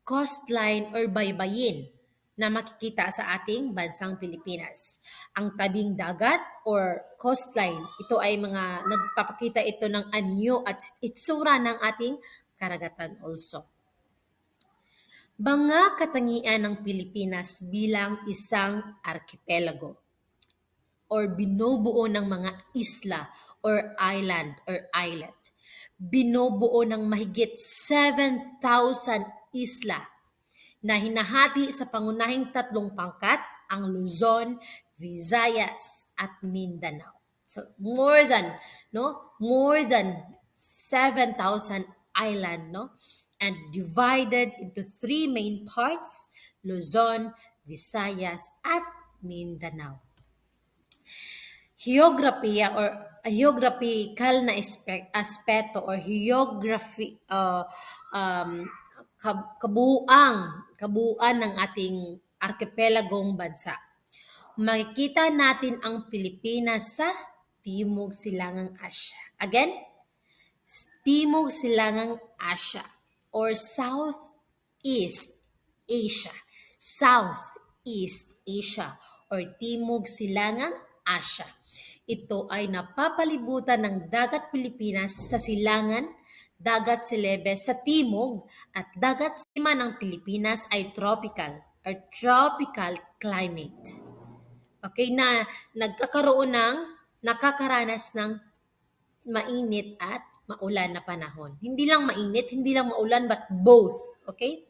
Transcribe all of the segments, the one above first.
coastline or baybayin na makikita sa ating bansang Pilipinas. Ang tabing dagat or coastline, ito ay mga nagpapakita ito ng anyo at itsura ng ating karagatan also. Mga katangian ng Pilipinas bilang isang archipelago or binubuo ng mga isla or island or islet. Binubuo ng mahigit 7,000 isla na hinahati sa pangunahing tatlong pangkat, ang Luzon, Visayas, at Mindanao. So more than 7,000 island, and divided into three main parts, Luzon, Visayas, at Mindanao. Geography or geographical na aspeto or geography kabuuan ng ating archipelagong bansa. Makikita natin ang Pilipinas sa Timog Silangang Asya. Again, Timog Silangang Asya or Southeast Asia. Southeast Asia or Timog Silangang Asya. Ito ay napapalibutan ng dagat Pilipinas sa silangan, dagat Celebes sa timog, at dagat sima ng Pilipinas ay tropical or tropical climate. Okay, na nakakaranas ng mainit at maulan na panahon. Hindi lang mainit, hindi lang maulan, but both. Okay?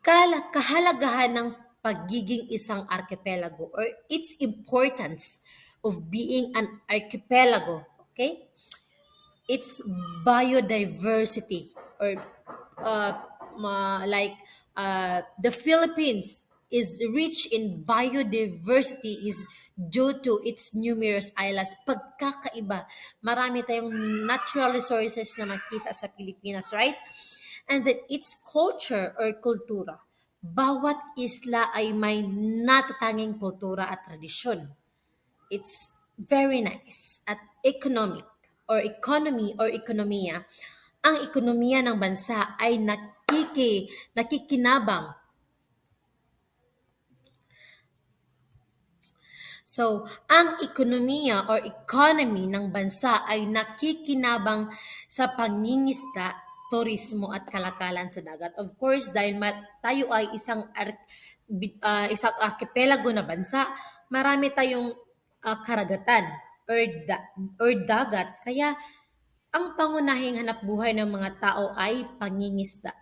Kahalagahan ng pagiging isang archipelago or its importance of being an archipelago, okay? Its biodiversity or the Philippines is rich in biodiversity is due to its numerous islands. Pagkakaiba, marami tayong natural resources na makita sa Pilipinas, right? And then its culture or kultura. Bawat isla ay may natatanging kultura at tradisyon. It's very nice. At economy or ekonomiya, ang ekonomiya ng bansa ay nakikinabang. So, ang ekonomiya or economy ng bansa ay nakikinabang sa pangingisda, turismo at kalakalan sa dagat. Of course, dahil tayo ay isang archipelago na bansa, marami tayong karagatan or dagat. Kaya ang pangunahing hanapbuhay ng mga tao ay pangingisda.